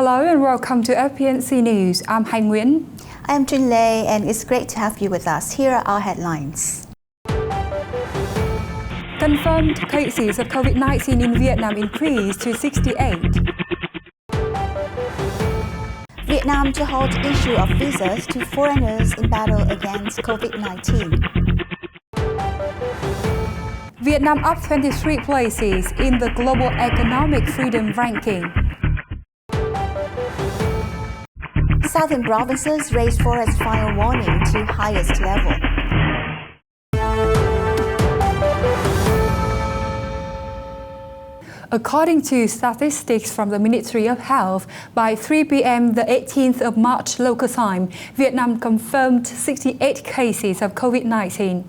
Hello and welcome to FBNC News. I'm Hai Nguyen. I'm Trinh Lê and it's great to have you with us. Here are our headlines. Confirmed cases of COVID-19 in Vietnam increased to 68. Vietnam to halt issue of visas to foreigners in battle against COVID-19. Vietnam up 23 places in the Global Economic Freedom Ranking. Southern provinces raise forest fire warning to highest level. According to statistics from the Ministry of Health, by 3 p.m. the 18th of March local time, Vietnam confirmed 68 cases of COVID-19.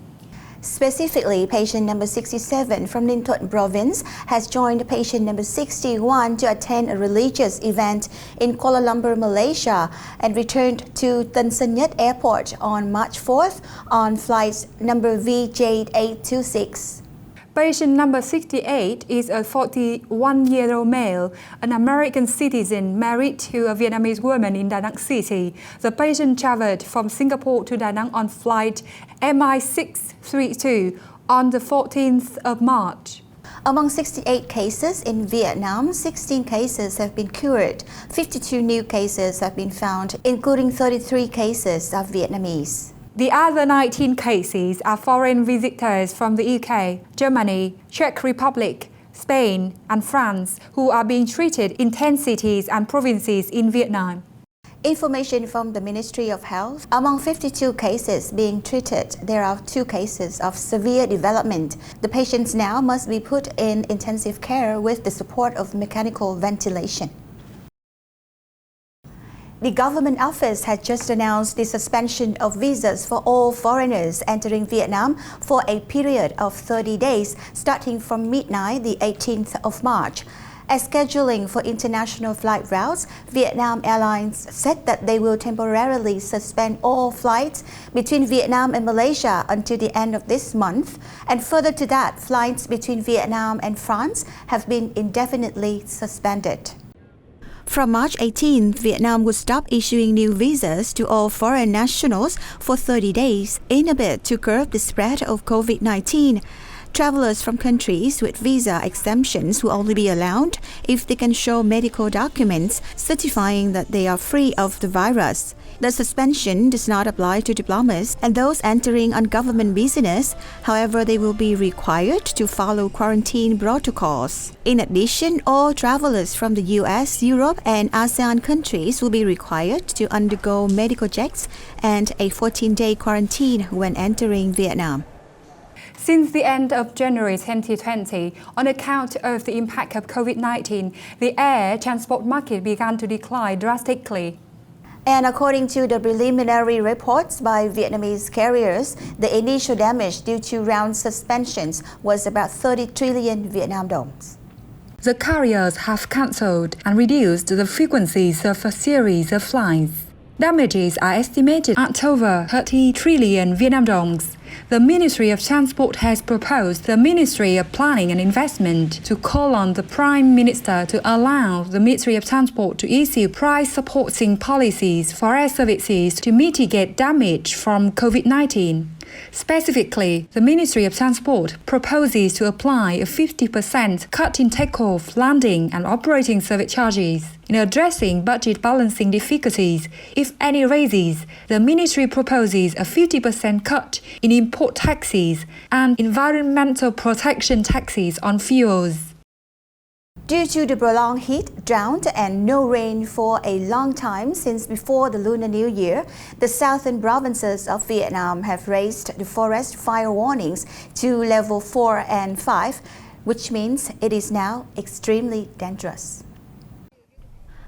Specifically, patient number 67 from Ninh Thuận province has joined patient number 61 to attend a religious event in Kuala Lumpur, Malaysia, and returned to Tân Sơn Nhất Airport on March 4th on flight number VJ826. Patient number 68 is a 41-year-old male, an American citizen married to a Vietnamese woman in Da Nang City. The patient traveled from Singapore to Da Nang on flight MI632 on the 14th of March. Among 68 cases in Vietnam, 16 cases have been cured. 52 new cases have been found, including 33 cases of Vietnamese. The other 19 cases are foreign visitors from the UK, Germany, Czech Republic, Spain and France who are being treated in 10 cities and provinces in Vietnam. Information from the Ministry of Health. Among 52 cases being treated, there are 2 cases of severe development. The patients now must be put in intensive care with the support of mechanical ventilation. The government office has just announced the suspension of visas for all foreigners entering Vietnam for a period of 30 days, starting from midnight the 18th of March. As scheduling for international flight routes, Vietnam Airlines said that they will temporarily suspend all flights between Vietnam and Malaysia until the end of this month. And further to that, flights between Vietnam and France have been indefinitely suspended. From March 18th, Vietnam would stop issuing new visas to all foreign nationals for 30 days in a bid to curb the spread of COVID-19. Travelers from countries with visa exemptions will only be allowed if they can show medical documents certifying that they are free of the virus. The suspension does not apply to diplomats and those entering on government business. However, they will be required to follow quarantine protocols. In addition, all travelers from the US, Europe, and ASEAN countries will be required to undergo medical checks and a 14-day quarantine when entering Vietnam. Since the end of January 2020, on account of the impact of COVID-19, the air transport market began to decline drastically. And according to the preliminary reports by Vietnamese carriers, the initial damage due to round suspensions was about 30 trillion Vietnam dongs. The carriers have cancelled and reduced the frequencies of a series of flights. Damages are estimated at over 30 trillion Vietnam dongs. The Ministry of Transport has proposed the Ministry of Planning and Investment to call on the Prime Minister to allow the Ministry of Transport to issue price-supporting policies for air services to mitigate damage from COVID-19. Specifically, the Ministry of Transport proposes to apply a 50% cut in takeoff, landing and operating service charges. In addressing budget balancing difficulties, if any raises, the Ministry proposes a 50% cut in import taxes and environmental protection taxes on fuels. Due to the prolonged heat, drought, and no rain for a long time since before the Lunar New Year, the southern provinces of Vietnam have raised the forest fire warnings to level 4 and 5, which means it is now extremely dangerous.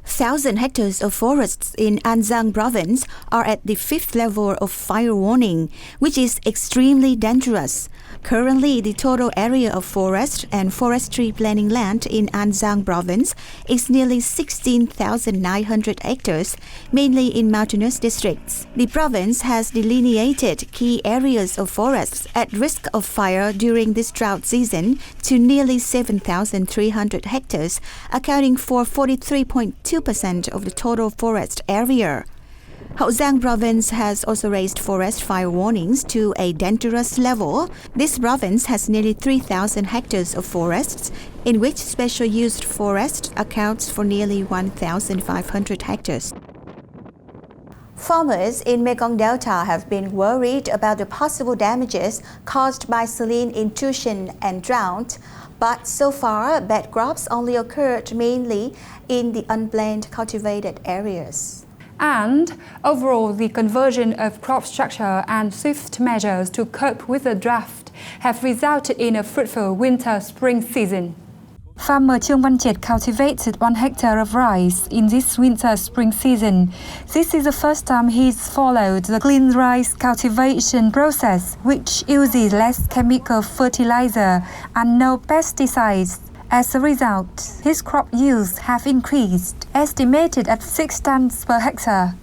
1,000 hectares of forests in An Giang province are at the 5th level of fire warning, which is extremely dangerous. Currently, the total area of forest and forestry planning land in An Giang province is nearly 16,900 hectares, mainly in mountainous districts. The province has delineated key areas of forests at risk of fire during this drought season to nearly 7,300 hectares, accounting for 43.2% 22% of the total forest area. Haltang province has also raised forest fire warnings to a dangerous level. This province has nearly 3,000 hectares of forests, in which special used forest accounts for nearly 1,500 hectares. Farmers in Mekong Delta have been worried about the possible damages caused by saline intrusion and drought, but so far bad crops only occurred mainly in the unplanned cultivated areas. And overall, the conversion of crop structure and swift measures to cope with the drought have resulted in a fruitful winter-spring season. Farmer Trương Văn Triệt cultivated 1 hectare of rice in this winter-spring season. This is the first time he's followed the clean rice cultivation process, which uses less chemical fertilizer and no pesticides. As a result, his crop yields have increased, estimated at 6 tons per hectare.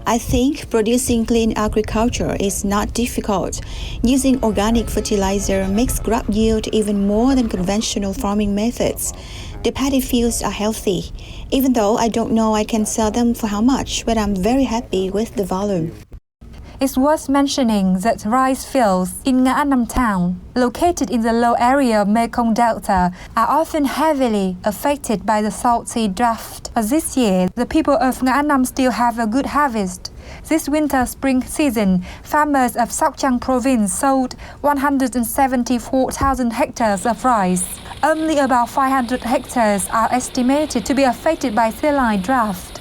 I think producing clean agriculture is not difficult. Using organic fertilizer makes crop yield even more than conventional farming methods. The paddy fields are healthy. Even though I don't know I can sell them for how much, but I'm very happy with the volume. It's worth mentioning that rice fields in Nga Nam town, located in the low area of Mekong Delta, are often heavily affected by the salty drought. But this year, the people of Nga Nam still have a good harvest. This winter-spring season, farmers of Sóc Trăng province sold 174,000 hectares of rice. Only about 500 hectares are estimated to be affected by saline drought.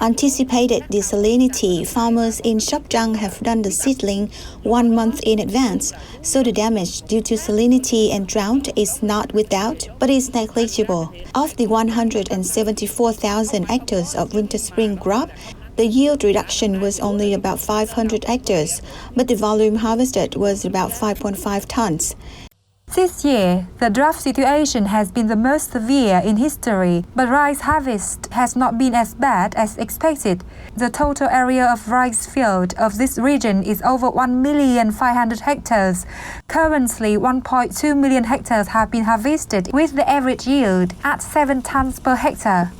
Anticipated desalinity, farmers in Sóc Trăng have done the seedling 1 month in advance, so the damage due to salinity and drought is not without, but is negligible. Of the 174,000 hectares of winter-spring crop, the yield reduction was only about 500 hectares, but the volume harvested was about 5.5 tons. This year, the drought situation has been the most severe in history, but rice harvest has not been as bad as expected. The total area of rice field of this region is over 1,500,000 hectares. Currently, 1.2 million hectares have been harvested, with the average yield at 7 tons per hectare.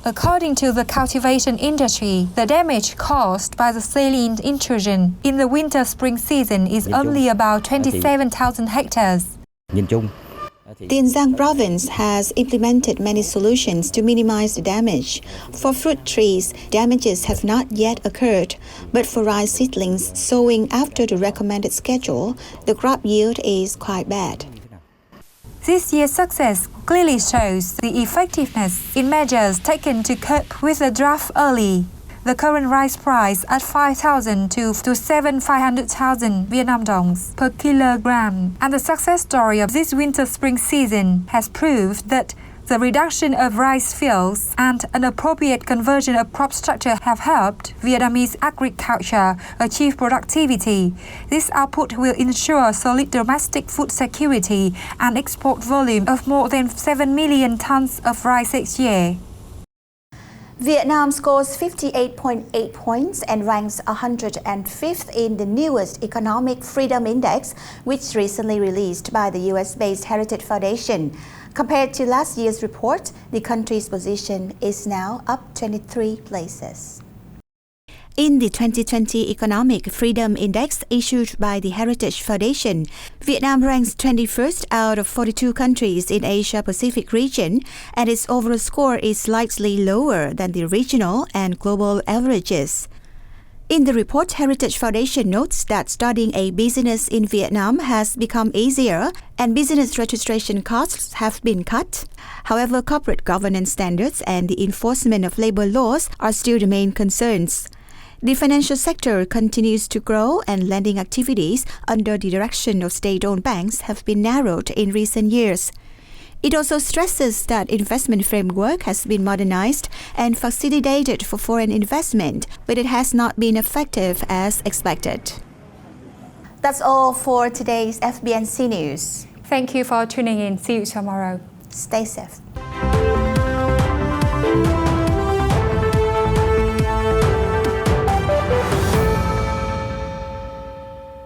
According to the cultivation industry, the damage caused by the saline intrusion in the winter-spring season is only about 27,000 hectares. Tiền Giang province has implemented many solutions to minimize the damage. For fruit trees, damages have not yet occurred, but for rice seedlings sowing after the recommended schedule, the crop yield is quite bad. This year's success clearly shows the effectiveness in measures taken to cope with the drought early. The current rice price at 5,000 to 7,500,000 Vietnam dongs per kilogram, and the success story of this winter-spring season has proved that the reduction of rice fields and an appropriate conversion of crop structure have helped Vietnamese agriculture achieve productivity. This output will ensure solid domestic food security and export volume of more than 7 million tons of rice each year. Vietnam scores 58.8 points and ranks 105th in the newest Economic Freedom Index, which recently released by the US-based Heritage Foundation. Compared to last year's report, the country's position is now up 23 places. In the 2020 Economic Freedom Index issued by the Heritage Foundation, Vietnam ranks 21st out of 42 countries in Asia-Pacific region, and its overall score is slightly lower than the regional and global averages. In the report, Heritage Foundation notes that starting a business in Vietnam has become easier and business registration costs have been cut. However, corporate governance standards and the enforcement of labor laws are still the main concerns. The financial sector continues to grow, and lending activities under the direction of state-owned banks have been narrowed in recent years. It also stresses that investment framework has been modernized and facilitated for foreign investment, but it has not been effective as expected. That's all for today's FBNC News. Thank you for tuning in. See you tomorrow. Stay safe.